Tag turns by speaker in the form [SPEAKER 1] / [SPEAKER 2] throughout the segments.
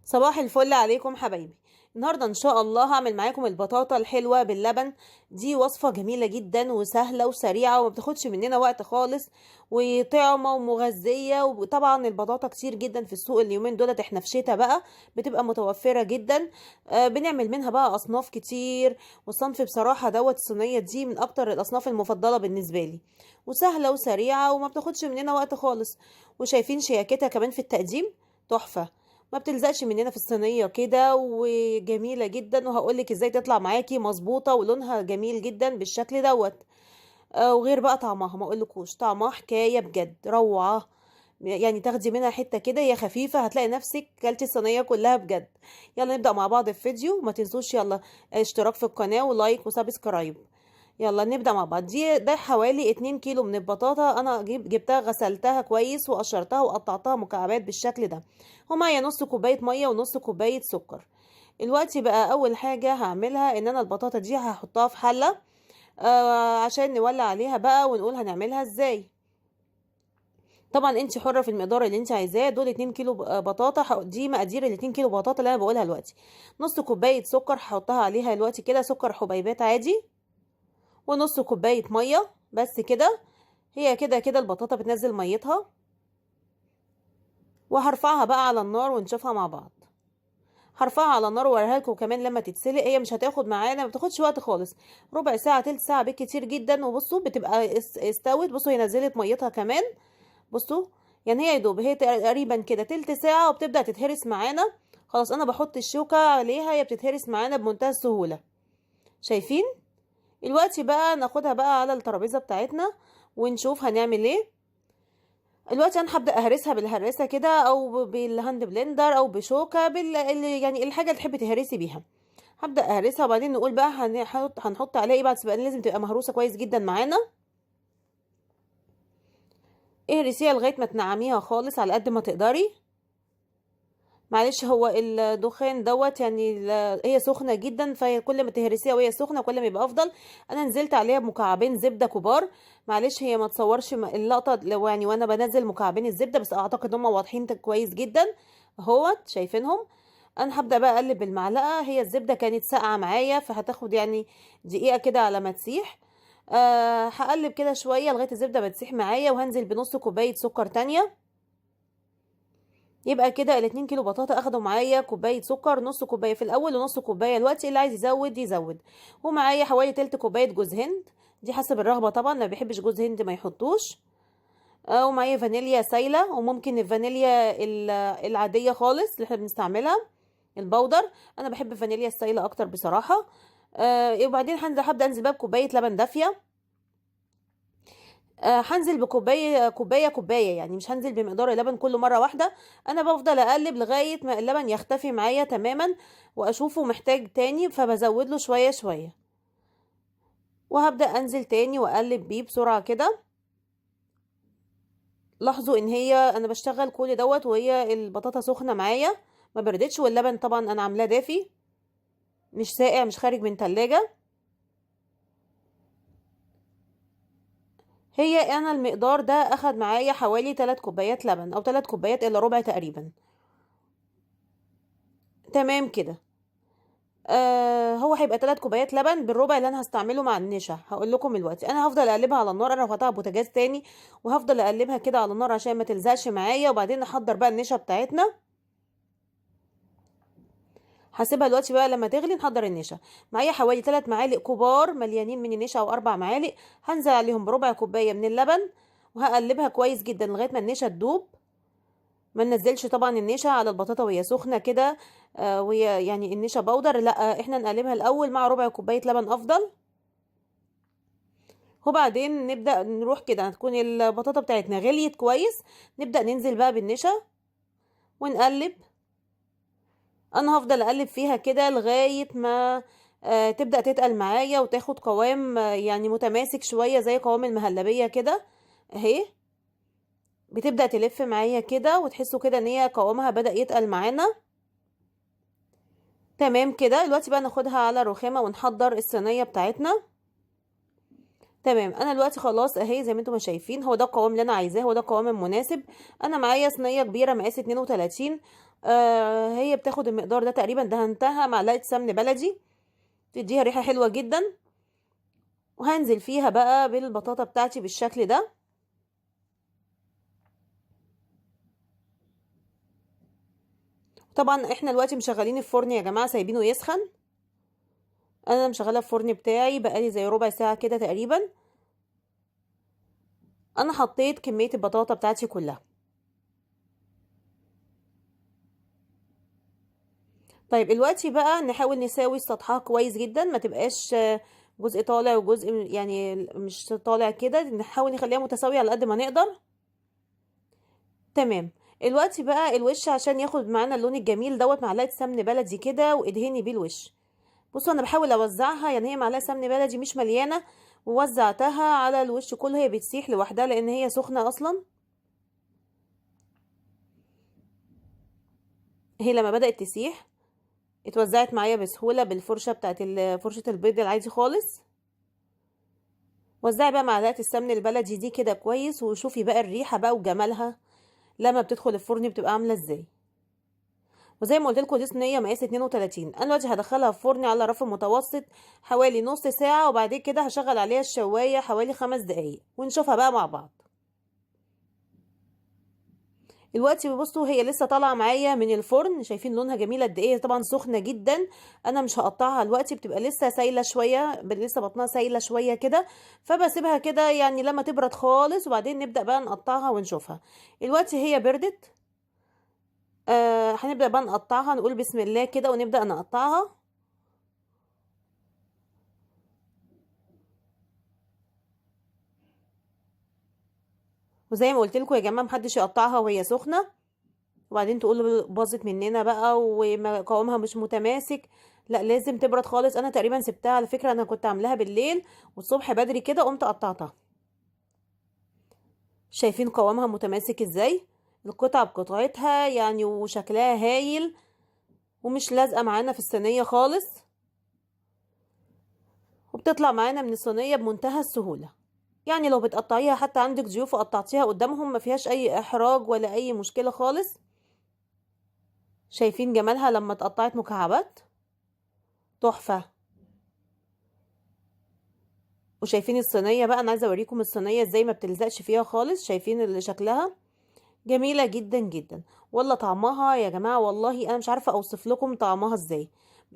[SPEAKER 1] صباح الفل عليكم حبايبي. النهارده ان شاء الله هعمل معاكم البطاطا الحلوه باللبن. دي وصفه جميله جدا وسهله وسريعه وما بتاخدش مننا وقت خالص، وطعمه ومغذيه. وطبعا البطاطا كتير جدا في السوق اليومين دولت، احنا في شتاء بقى بتبقى متوفره جدا. بنعمل منها بقى اصناف كتير، والصنف بصراحه الصينيه دي من اكتر الاصناف المفضله بالنسبه لي، وسهله وسريعه وما بتاخدش مننا وقت خالص. وشايفين شياكتها كمان في التقديم، تحفه. ما بتلزقش مننا في الصينيه كده، وجميله جدا. وهقولك ازاي تطلع معاكي مظبوطه ولونها جميل جدا بالشكل دوت. وغير بقى طعمها، ما اقولكوش طعمها حكايه بجد روعه. يعني تاخدي منها حته كده، هي خفيفه، هتلاقي نفسك كلتي الصينيه كلها بجد. يلا نبدا مع بعض الفيديو، وما تنسوش يلا اشتراك في القناه ولايك وسبسكرايب. يلا نبدأ مع بعض. ده حوالي 2 كيلو من البطاطا. انا جبتها غسلتها كويس وقشرتها وقطعتها مكعبات بالشكل ده. ومعايا نص كوباية مية ونص كوباية سكر. دلوقتي بقى اول حاجة هعملها ان انا البطاطا دي هحطها في حلة، عشان نولع عليها بقى ونقول هنعملها ازاي. طبعا انت حرة في المقدار اللي انت عايزاه. دول 2 كيلو بطاطا، دي مقادير ال 2 كيلو بطاطا اللي انا بقولها دلوقتي. نص كوباية سكر هحطها عليها دلوقتي كده، سكر حبيبات عادي. ونص كوباية مية بس كده. هي كده كده البطاطا بتنزل ميتها. وهرفعها بقى على النار ونشوفها مع بعض. هرفعها على النار واوريها لكم كمان لما تتسلق. هي مش هتاخد معانا، ما بتاخدش وقت خالص، ربع ساعة تلت ساعة بالكتير جدا. وبصوا بتبقى استوت. بصوا هي نزلت ميتها كمان. بصوا يعني هي يدوب، هي تقريبا كده تلت ساعة وبتبدأ تتهرس معانا. خلاص انا بحط الشوكة عليها، هي بتتهرس معانا بمنتهى السهولة. شايفين؟ دلوقتي بقى ناخدها بقى على الترابيزة بتاعتنا ونشوف هنعمل ايه. دلوقتي انا هبدا اهرسها بالهراسه كده، او بالهاند بلندر، او بشوكه يعني الحاجه اللي تحبي تهرسي بيها. هبدا اهرسها وبعدين نقول بقى هنحط عليها ايه بعد. بقى لازم تبقى مهروسه كويس جدا معانا. اهرسيها لغايه ما تنعميها خالص على قد ما تقدري. معلش هو الدخان يعني هي سخنه جدا، فكل ما تهرسيها وهي سخنه كل ما يبقى افضل. انا نزلت عليها بمكعبين زبده كبار. معلش هي ما تصورش اللقطه لو يعني وانا بنزل مكعبين الزبده، بس اعتقد هم واضحين كويس جدا اهوت، شايفينهم. انا هبدا بقى اقلب بالمعلقه. هي الزبده كانت ساقعه معايا، فهتاخد يعني دقيقه كده على ما تسيح. هقلب كده شويه لغايه الزبده بتسيح معايا، وهنزل بنص كوبايه سكر تانية. يبقى كده ال2 كيلو بطاطا اخدوا معايا كوبايه سكر، نص كوبايه في الاول ونص كوبايه دلوقتي، اللي عايز يزود يزود. ومعايا حوالي تلت كوبايه جوز هند، دي حسب الرغبه طبعا، ما بيحبش جوز هند ما يحطوش. ومعايا فانيليا سايله، وممكن الفانيليا العاديه خالص اللي احنا بنستعملها، البودر. انا بحب الفانيليا السايله اكتر بصراحه. وبعدين هبدا انزل بقى بكوبايه لبن دافيه. هنزل بكوبايه كوبايه، يعني مش هنزل بمقدار اللبن كله مره واحده. انا بفضل اقلب لغايه ما اللبن يختفي معايا تماما، واشوفه محتاج تاني فبزود له شويه شويه. وهبدا انزل تاني واقلب بيه بسرعه كده. لاحظوا ان انا بشتغل كل دوت وهي البطاطا سخنه معايا، ما بردتش. واللبن طبعا انا عاملاه دافي، مش ساقع، مش خارج من تلاجة. انا المقدار ده اخد معايا حوالي 3 كوبايات لبن، او 3 كوبايات الا ربع تقريبا. تمام كده. هو هيبقى 3 كوبايات لبن بالربع اللي انا هستعمله مع النشا. هقول لكم دلوقتي انا هفضل اقلبها على النار. انا رفعتها بوتاجاز تاني، وهفضل اقلبها كده على النار عشان ما تلزقش معايا. وبعدين نحضر بقى النشا بتاعتنا. هسيبها دلوقتي بقى لما تغلي نحضر النشا. معايا حوالي 3 معالق كبار مليانين من النشا، او 4 معالق. هنزل عليهم بربع كوبايه من اللبن، وهقلبها كويس جدا لغايه ما النشا تدوب. ما ننزلش طبعا النشا على البطاطا وهي سخنه كده، وهي يعني النشا بودر، لا، احنا نقلبها الاول مع ربع كوبايه لبن افضل. وبعدين نبدا نروح كده، هتكون البطاطا بتاعتنا غليت كويس. نبدا ننزل بقى بالنشا ونقلب. انا هفضل اقلب فيها كده لغايه ما تبدا تتقل معايا وتاخد قوام يعني متماسك شويه زي قوام المهلبيه كده اهي. بتبدا تلف معايا كده وتحسوا كده ان هي قوامها بدا يتقل معانا. تمام كده. دلوقتي بقى ناخدها على رخامه ونحضر الصينيه بتاعتنا. تمام. انا دلوقتي خلاص اهي زي ما انتم شايفين، هو ده القوام اللي انا عايزاه، هو ده القوام المناسب. انا معايا صينيه كبيره مقاس 32. هي بتاخد المقدار ده تقريبا. دهنتها معلقه سمن بلدي تديها ريحه حلوه جدا. وهنزل فيها بقى بالبطاطا بتاعتي بالشكل ده. طبعا احنا دلوقتي مشغلين الفرن يا جماعه، سايبينه يسخن. انا مشغله الفرن بتاعي بقالي زي ربع ساعه كده تقريبا. انا حطيت كميه البطاطا بتاعتي كلها. طيب دلوقتي بقى نحاول نساوي سطحها كويس جدا، ما تبقاش جزء طالع وجزء يعني مش طالع كده. نحاول نخليها متساويه على قد ما نقدر. تمام. دلوقتي بقى الوش عشان ياخد معانا اللون الجميل دوت، معلقه سمن بلدي كده وادهني بيه الوش. بصوا انا بحاول اوزعها، يعني هي معلقه سمن بلدي مش مليانه، ووزعتها على الوش كله. هي بتسيح لوحدها لان هي سخنه اصلا. هي لما بدات تسيح اتوزعت معايا بسهوله بالفرشه بتاعت فرشه البيض العادي خالص. وزعي بقى معلقه السمن البلدي دي كده كويس، وشوفي بقى الريحه بقى وجمالها لما بتدخل الفرن بتبقى عامله ازاي. وزي ما قلت لكم دي صينيه مقاس 32. انا دلوقتي هدخلها في فرن على رف متوسط حوالي نص ساعه، وبعد كده هشغل عليها الشوايه حوالي 5 دقايق ونشوفها بقى مع بعض. دلوقتي بصوا هي لسه طالعه معايا من الفرن، شايفين لونها جميل قد ايه. طبعا سخنه جدا. انا مش هقطعها دلوقتي، بتبقى لسه سايله شويه، لسه بطنها سايله شويه كده. فبسيبها كده يعني لما تبرد خالص، وبعدين نبدا بقى نقطعها ونشوفها. دلوقتي هي بردت. هنبدا بقى نقطعها، نقول بسم الله كده ونبدا نقطعها. وزي ما قلت لكم يا جماعه محدش يقطعها وهي سخنه، وبعدين تقول باظت مننا بقى وقوامها مش متماسك. لا لازم تبرد خالص. انا تقريبا سبتها، على فكره انا كنت عاملاها بالليل والصبح بدري كده قمت قطعتها. شايفين قوامها متماسك ازاي، القطعه بقطعتها يعني، وشكلها هايل ومش لازقه معانا في الصينيه خالص، وبتطلع معانا من الصينيه بمنتهى السهوله. يعني لو بتقطعيها حتى عندك ضيوف وقطعتيها قدامهم ما فيهاش اي احراج ولا اي مشكله خالص. شايفين جمالها لما اتقطعت مكعبات؟ تحفه. وشايفين الصينيه بقى، انا عايزه اوريكم الصينيه ازاي ما بتلزقش فيها خالص. شايفين اللي شكلها جميله جدا جدا. والله طعمها يا جماعه، والله انا مش عارفه اوصف لكم طعمها ازاي.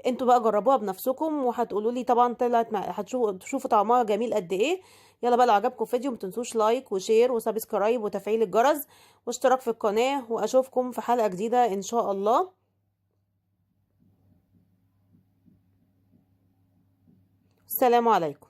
[SPEAKER 1] انتوا بقى جربوها بنفسكم وهتقولوا لي طبعا طلعت هتشوفوا طعمها جميل قد ايه. يلا بقى لو عجبكم الفيديو ما تنسوش لايك وشير وسبسكرايب وتفعيل الجرس واشتراك في القناه، واشوفكم في حلقه جديده ان شاء الله. السلام عليكم.